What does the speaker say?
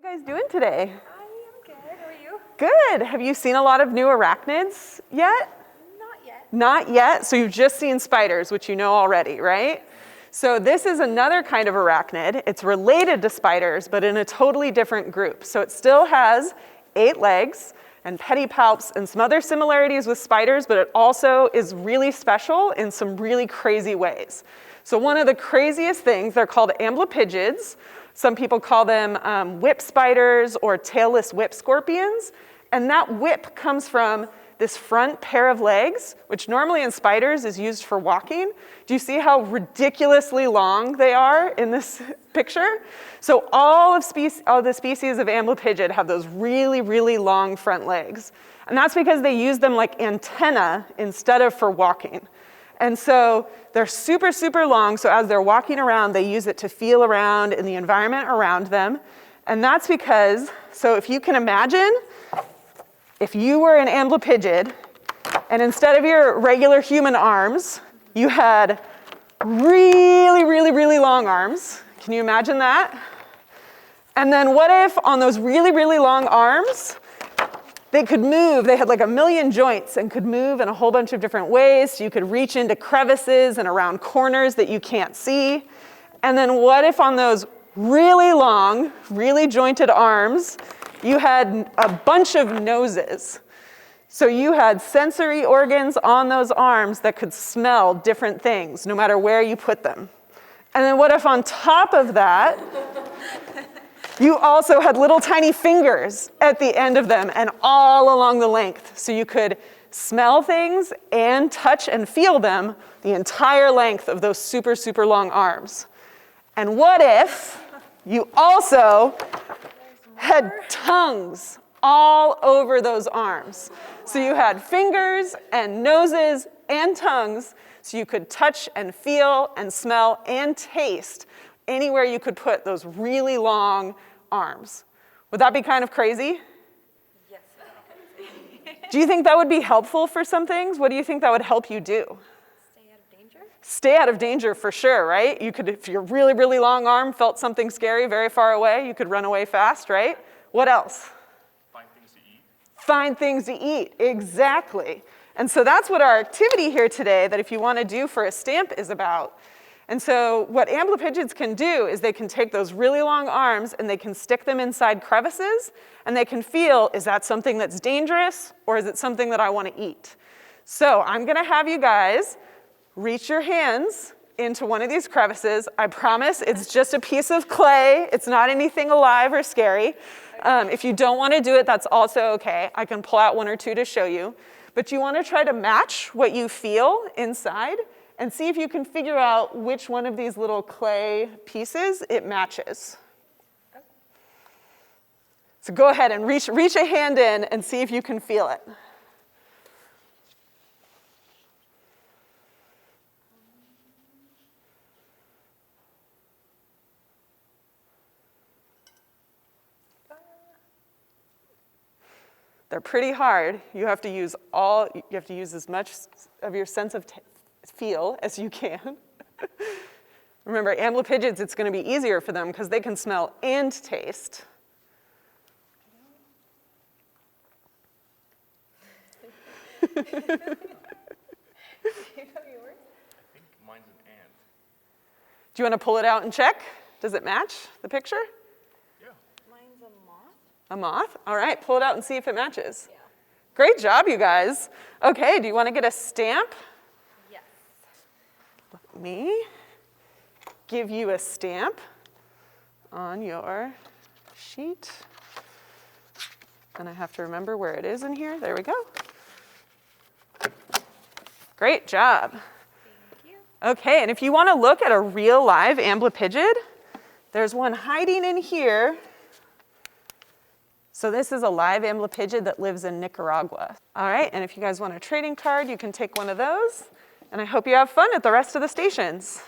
How are you guys doing today? I am good. How are you? Good. Have you seen a lot of new arachnids yet? Not yet. Not yet. So you've just seen spiders, which you know already, right? So this is another kind of arachnid. It's related to spiders, but in a totally different group. So it still has 8 legs and pedipalps and some other similarities with spiders, but it also is really special in some really crazy ways. So one of the craziest things, they're called amblypygids. Some people call them whip spiders or tailless whip scorpions. And that whip comes from this front pair of legs, which normally in spiders is used for walking. Do you see how ridiculously long they are in this picture? So all the species of amblypygid have those really, really long front legs. And that's because they use them like antenna instead of for walking. And so they're super, super long, so as they're walking around, they use it to feel around in the environment around them. And that's because, so if you can imagine, if you were an amblypygid, and instead of your regular human arms, you had really, really, really long arms. Can you imagine that? And then what if on those really, really long arms, they could move, they had like 1 million joints and could move in a whole bunch of different ways. So you could reach into crevices and around corners that you can't see. And then what if on those really long, really jointed arms, you had a bunch of noses? So you had sensory organs on those arms that could smell different things no matter where you put them. And then what if on top of that, you also had little tiny fingers at the end of them and all along the length. So you could smell things and touch and feel them the entire length of those super, super long arms. And what if you also had tongues all over those arms? So you had fingers and noses and tongues, so you could touch and feel and smell and taste anywhere you could put those really long arms. Would that be kind of crazy? Yes. Do you think that would be helpful for some things? What do you think that would help you do? Stay out of danger? Stay out of danger for sure, right? You could, if your really, really long arm felt something scary very far away, you could run away fast, right? What else? Find things to eat. Find things to eat, exactly. And so that's what our activity here today, that if you want to do for a stamp, is about. And so what amblypygids can do is they can take those really long arms and they can stick them inside crevices and they can feel, is that something that's dangerous or is it something that I want to eat? So I'm going to have you guys reach your hands into one of these crevices. I promise it's just a piece of clay. It's not anything alive or scary. If you don't want to do it, that's also okay. I can pull out 1 or 2 to show you. But you want to try to match what you feel inside and see if you can figure out which one of these little clay pieces it matches. So go ahead and reach a hand in and see if you can feel it. They're pretty hard. You have to use as much of your sense of feel as you can. Remember, amblypygids, it's going to be easier for them because they can smell and taste. Do you know yours? I think mine's an ant. Do you want to pull it out and check? Does it match the picture? Yeah. Mine's a moth. A moth? All right, pull it out and see if it matches. Yeah. Great job, you guys. Okay, do you want to get a stamp? Yes. Let me give you a stamp on your sheet. And I have to remember where it is in here. There we go. Great job. Thank you. Okay, and if you want to look at a real live amblypygid, there's one hiding in here. So this is a live amblypygid that lives in Nicaragua. All right, and if you guys want a trading card, you can take one of those. And I hope you have fun at the rest of the stations.